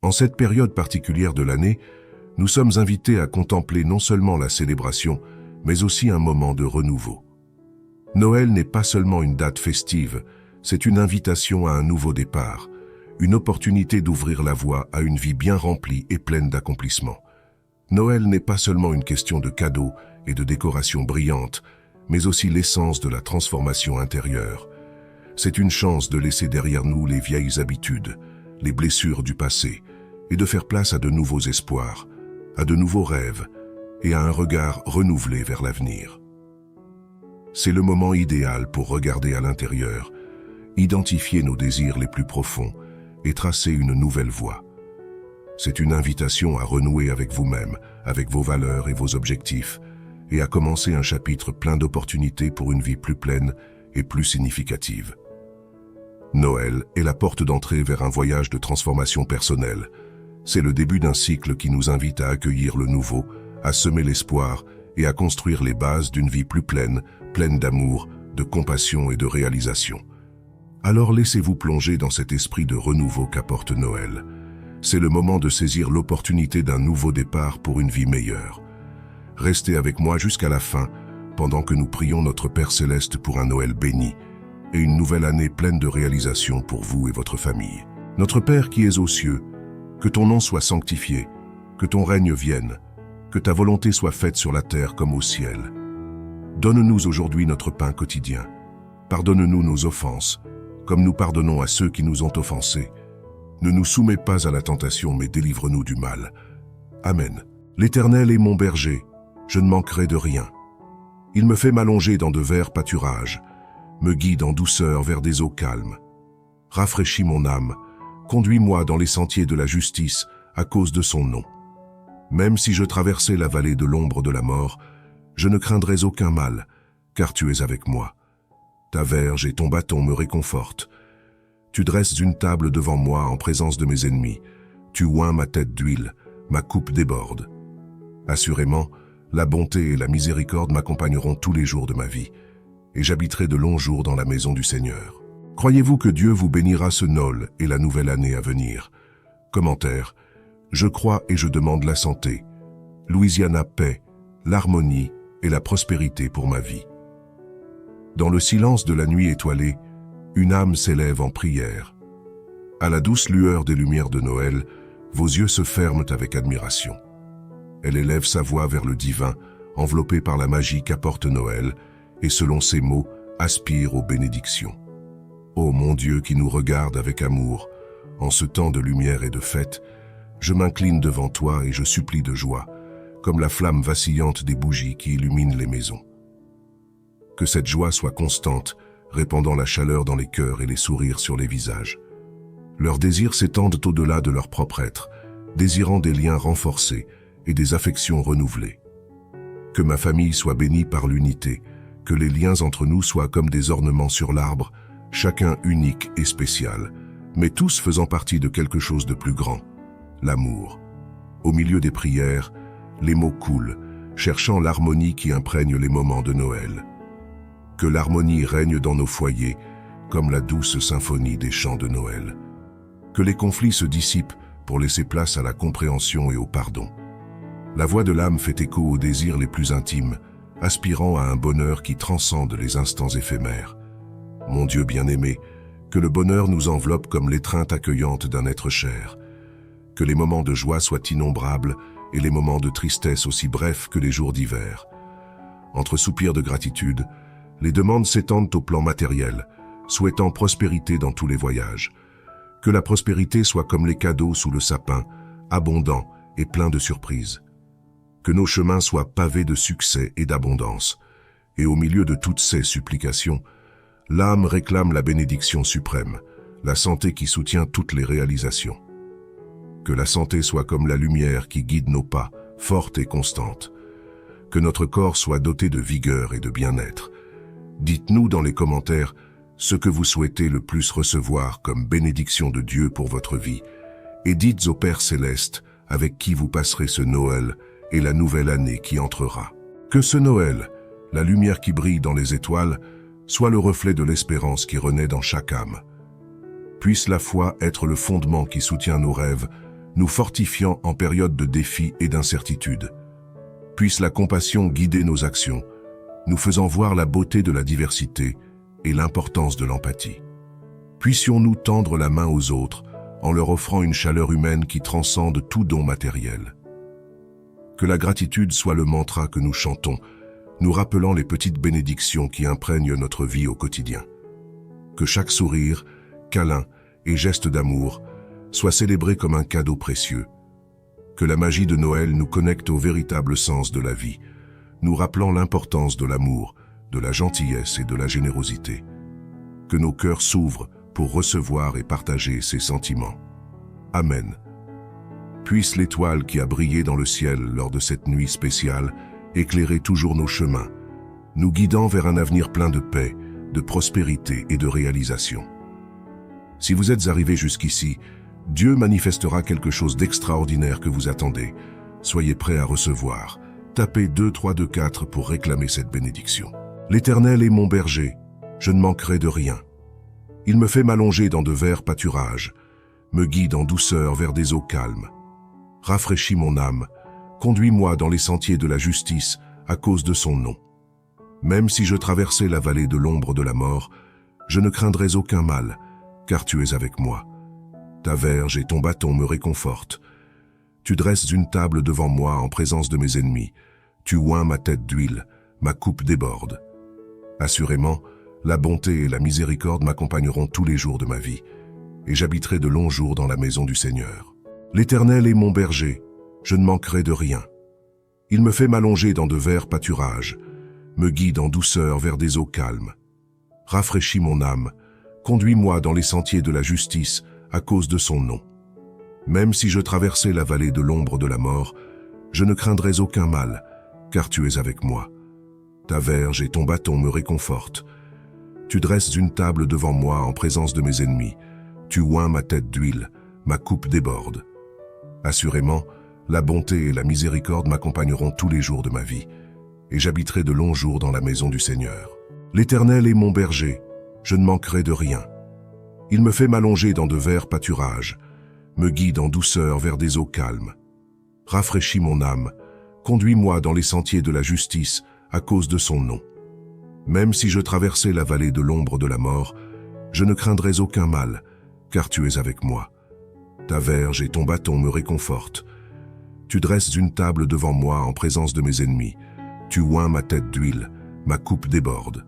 En cette période particulière de l'année, nous sommes invités à contempler non seulement la célébration, mais aussi un moment de renouveau. Noël n'est pas seulement une date festive, c'est une invitation à un nouveau départ, une opportunité d'ouvrir la voie à une vie bien remplie et pleine d'accomplissements. Noël n'est pas seulement une question de cadeaux et de décorations brillantes, mais aussi l'essence de la transformation intérieure. C'est une chance de laisser derrière nous les vieilles habitudes, les blessures du passé, et de faire place à de nouveaux espoirs, à de nouveaux rêves et à un regard renouvelé vers l'avenir. C'est le moment idéal pour regarder à l'intérieur, identifier nos désirs les plus profonds et tracer une nouvelle voie. C'est une invitation à renouer avec vous-même, avec vos valeurs et vos objectifs, et à commencer un chapitre plein d'opportunités pour une vie plus pleine et plus significative. Noël est la porte d'entrée vers un voyage de transformation personnelle. C'est le début d'un cycle qui nous invite à accueillir le nouveau, à semer l'espoir et à construire les bases d'une vie plus pleine, pleine d'amour, de compassion et de réalisation. Alors laissez-vous plonger dans cet esprit de renouveau qu'apporte Noël. C'est le moment de saisir l'opportunité d'un nouveau départ pour une vie meilleure. Restez avec moi jusqu'à la fin, pendant que nous prions notre Père Céleste pour un Noël béni et une nouvelle année pleine de réalisations pour vous et votre famille. Notre Père qui es aux cieux, que ton nom soit sanctifié, que ton règne vienne, que ta volonté soit faite sur la terre comme au ciel. Donne-nous aujourd'hui notre pain quotidien. Pardonne-nous nos offenses, comme nous pardonnons à ceux qui nous ont offensés. Ne nous soumets pas à la tentation, mais délivre-nous du mal. Amen. L'Éternel est mon berger, je ne manquerai de rien. Il me fait m'allonger dans de verts pâturages, me guide en douceur vers des eaux calmes. Rafraîchis mon âme, conduis-moi dans les sentiers de la justice à cause de son nom. Même si je traversais la vallée de l'ombre de la mort, je ne craindrais aucun mal, car tu es avec moi. Ta verge et ton bâton me réconfortent. Tu dresses une table devant moi en présence de mes ennemis. Tu oins ma tête d'huile, ma coupe déborde. Assurément, la bonté et la miséricorde m'accompagneront tous les jours de ma vie, et j'habiterai de longs jours dans la maison du Seigneur. Croyez-vous que Dieu vous bénira ce Noël et la nouvelle année à venir? Commentaire. Je crois et je demande la santé, Louisiana paix, l'harmonie et la prospérité pour ma vie. Dans le silence de la nuit étoilée, une âme s'élève en prière. À la douce lueur des lumières de Noël, vos yeux se ferment avec admiration. Elle élève sa voix vers le divin, enveloppée par la magie qu'apporte Noël, et selon ses mots, aspire aux bénédictions. Ô mon Dieu qui nous regarde avec amour, en ce temps de lumière et de fête, je m'incline devant toi et je supplie de joie, comme la flamme vacillante des bougies qui illuminent les maisons. Que cette joie soit constante, répandant la chaleur dans les cœurs et les sourires sur les visages. Leurs désirs s'étendent au-delà de leur propre être, désirant des liens renforcés et des affections renouvelées. Que ma famille soit bénie par l'unité, que les liens entre nous soient comme des ornements sur l'arbre, chacun unique et spécial, mais tous faisant partie de quelque chose de plus grand, l'amour. Au milieu des prières, les mots coulent, cherchant l'harmonie qui imprègne les moments de Noël. Que l'harmonie règne dans nos foyers, comme la douce symphonie des chants de Noël. Que les conflits se dissipent pour laisser place à la compréhension et au pardon. La voix de l'âme fait écho aux désirs les plus intimes, aspirant à un bonheur qui transcende les instants éphémères. Mon Dieu bien-aimé, que le bonheur nous enveloppe comme l'étreinte accueillante d'un être cher. Que les moments de joie soient innombrables et les moments de tristesse aussi brefs que les jours d'hiver. Entre soupirs de gratitude, les demandes s'étendent au plan matériel, souhaitant prospérité dans tous les voyages. Que la prospérité soit comme les cadeaux sous le sapin, abondant et plein de surprises. Que nos chemins soient pavés de succès et d'abondance. Et au milieu de toutes ces supplications, l'âme réclame la bénédiction suprême, la santé qui soutient toutes les réalisations. Que la santé soit comme la lumière qui guide nos pas, forte et constante. Que notre corps soit doté de vigueur et de bien-être. Dites-nous dans les commentaires ce que vous souhaitez le plus recevoir comme bénédiction de Dieu pour votre vie, et dites au Père Céleste avec qui vous passerez ce Noël et la nouvelle année qui entrera. Que ce Noël, la lumière qui brille dans les étoiles, soit le reflet de l'espérance qui renaît dans chaque âme. Puisse la foi être le fondement qui soutient nos rêves, nous fortifiant en période de défi et d'incertitude. Puisse la compassion guider nos actions, nous faisant voir la beauté de la diversité et l'importance de l'empathie. Puissions-nous tendre la main aux autres en leur offrant une chaleur humaine qui transcende tout don matériel. Que la gratitude soit le mantra que nous chantons, nous rappelant les petites bénédictions qui imprègnent notre vie au quotidien. Que chaque sourire, câlin et geste d'amour soit célébré comme un cadeau précieux. Que la magie de Noël nous connecte au véritable sens de la vie, nous rappelant l'importance de l'amour, de la gentillesse et de la générosité. Que nos cœurs s'ouvrent pour recevoir et partager ces sentiments. Amen. Puisse l'étoile qui a brillé dans le ciel lors de cette nuit spéciale éclairer toujours nos chemins, nous guidant vers un avenir plein de paix, de prospérité et de réalisation. Si vous êtes arrivé jusqu'ici, Dieu manifestera quelque chose d'extraordinaire que vous attendez. Soyez prêts à recevoir. Tapez 2, 3, 2, 4 pour réclamer cette bénédiction. L'Éternel est mon berger, je ne manquerai de rien. Il me fait m'allonger dans de verts pâturages, me guide en douceur vers des eaux calmes. Rafraîchis mon âme, conduis-moi dans les sentiers de la justice à cause de son nom. Même si je traversais la vallée de l'ombre de la mort, je ne craindrais aucun mal, car tu es avec moi. Ta verge et ton bâton me réconfortent. Tu dresses une table devant moi en présence de mes ennemis. Tu oins ma tête d'huile, ma coupe déborde. Assurément, la bonté et la miséricorde m'accompagneront tous les jours de ma vie, et j'habiterai de longs jours dans la maison du Seigneur. L'Éternel est mon berger, je ne manquerai de rien. Il me fait m'allonger dans de verts pâturages, me guide en douceur vers des eaux calmes. Rafraîchis mon âme, conduis-moi dans les sentiers de la justice à cause de son nom. Même si je traversais la vallée de l'ombre de la mort, je ne craindrais aucun mal, car tu es avec moi. Ta verge et ton bâton me réconfortent. Tu dresses une table devant moi en présence de mes ennemis. Tu oins ma tête d'huile, ma coupe déborde. Assurément, la bonté et la miséricorde m'accompagneront tous les jours de ma vie, et j'habiterai de longs jours dans la maison du Seigneur. L'Éternel est mon berger, je ne manquerai de rien. Il me fait m'allonger dans de verts pâturages, me guide en douceur vers des eaux calmes. Rafraîchis mon âme, conduis-moi dans les sentiers de la justice à cause de son nom. Même si je traversais la vallée de l'ombre de la mort, je ne craindrais aucun mal, car tu es avec moi. Ta verge et ton bâton me réconfortent. Tu dresses une table devant moi en présence de mes ennemis. Tu oins ma tête d'huile, ma coupe déborde.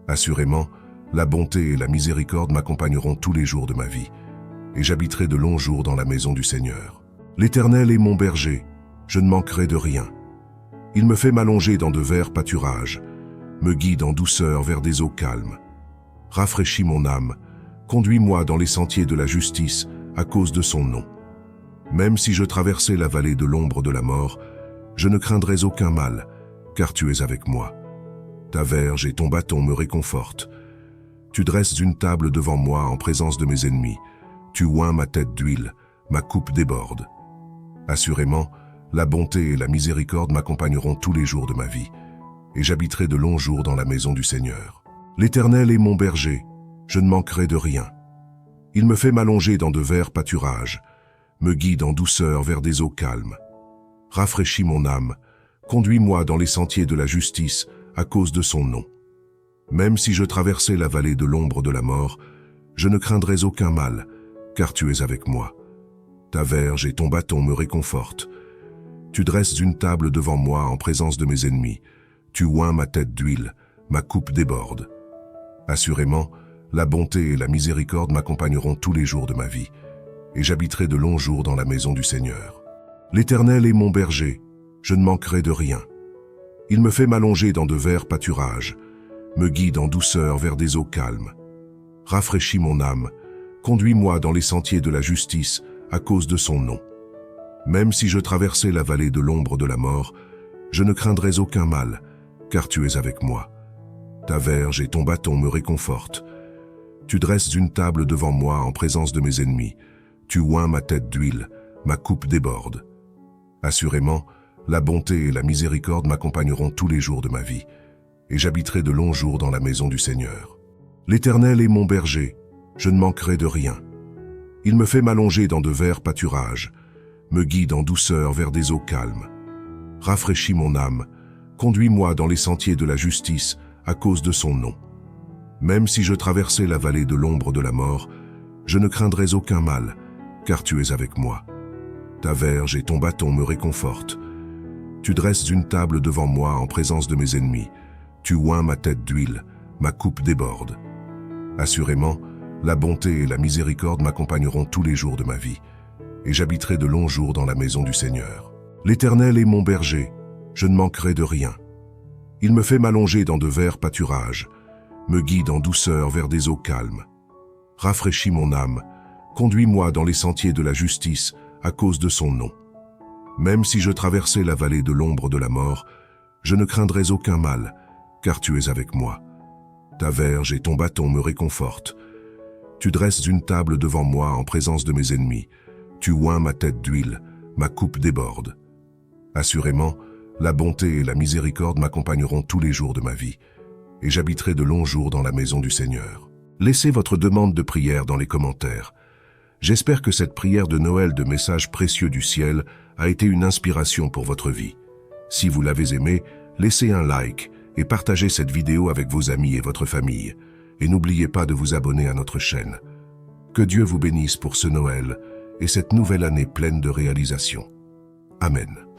Assurément, la bonté et la miséricorde m'accompagneront tous les jours de ma vie, et j'habiterai de longs jours dans la maison du Seigneur. L'Éternel est mon berger, je ne manquerai de rien. Il me fait m'allonger dans de verts pâturages, me guide en douceur vers des eaux calmes. Rafraîchis mon âme, conduis-moi dans les sentiers de la justice à cause de son nom. Même si je traversais la vallée de l'ombre de la mort, je ne craindrais aucun mal, car tu es avec moi. Ta verge et ton bâton me réconfortent. Tu dresses une table devant moi en présence de mes ennemis. Tu oins ma tête d'huile, ma coupe déborde. Assurément, la bonté et la miséricorde m'accompagneront tous les jours de ma vie, et j'habiterai de longs jours dans la maison du Seigneur. L'Éternel est mon berger, je ne manquerai de rien. Il me fait m'allonger dans de verts pâturages, me guide en douceur vers des eaux calmes. Rafraîchis mon âme, conduis-moi dans les sentiers de la justice à cause de son nom. Même si je traversais la vallée de l'ombre de la mort, je ne craindrais aucun mal, car tu es avec moi. Ta verge et ton bâton me réconfortent. Tu dresses une table devant moi en présence de mes ennemis. Tu oins ma tête d'huile, ma coupe déborde. Assurément, la bonté et la miséricorde m'accompagneront tous les jours de ma vie, et j'habiterai de longs jours dans la maison du Seigneur. L'Éternel est mon berger, je ne manquerai de rien. Il me fait m'allonger dans de verts pâturages, me guide en douceur vers des eaux calmes. Rafraîchis mon âme, conduis-moi dans les sentiers de la justice à cause de son nom. Même si je traversais la vallée de l'ombre de la mort, je ne craindrais aucun mal, car tu es avec moi. Ta verge et ton bâton me réconfortent. Tu dresses une table devant moi en présence de mes ennemis. Tu oins ma tête d'huile, ma coupe déborde. Assurément, la bonté et la miséricorde m'accompagneront tous les jours de ma vie, et j'habiterai de longs jours dans la maison du Seigneur. L'Éternel est mon berger, je ne manquerai de rien. Il me fait m'allonger dans de verts pâturages, me guide en douceur vers des eaux calmes. Rafraîchis mon âme, conduis-moi dans les sentiers de la justice à cause de son nom. Même si je traversais la vallée de l'ombre de la mort, je ne craindrais aucun mal, car tu es avec moi. Ta verge et ton bâton me réconfortent. Tu dresses une table devant moi en présence de mes ennemis. Tu oins ma tête d'huile, ma coupe déborde. Assurément, la bonté et la miséricorde m'accompagneront tous les jours de ma vie, et j'habiterai de longs jours dans la maison du Seigneur. L'Éternel est mon berger, je ne manquerai de rien. Il me fait m'allonger dans de verts pâturages, me guide en douceur vers des eaux calmes. Rafraîchis mon âme, conduis-moi dans les sentiers de la justice à cause de son nom. Même si je traversais la vallée de l'ombre de la mort, je ne craindrais aucun mal, car tu es avec moi. Ta verge et ton bâton me réconfortent. Tu dresses une table devant moi en présence de mes ennemis. Tu oins ma tête d'huile, ma coupe déborde. Assurément, la bonté et la miséricorde m'accompagneront tous les jours de ma vie, et j'habiterai de longs jours dans la maison du Seigneur. Laissez votre demande de prière dans les commentaires. J'espère que cette prière de Noël de messages précieux du ciel a été une inspiration pour votre vie. Si vous l'avez aimé, laissez un like et partagez cette vidéo avec vos amis et votre famille. Et n'oubliez pas de vous abonner à notre chaîne. Que Dieu vous bénisse pour ce Noël et cette nouvelle année pleine de réalisations. Amen.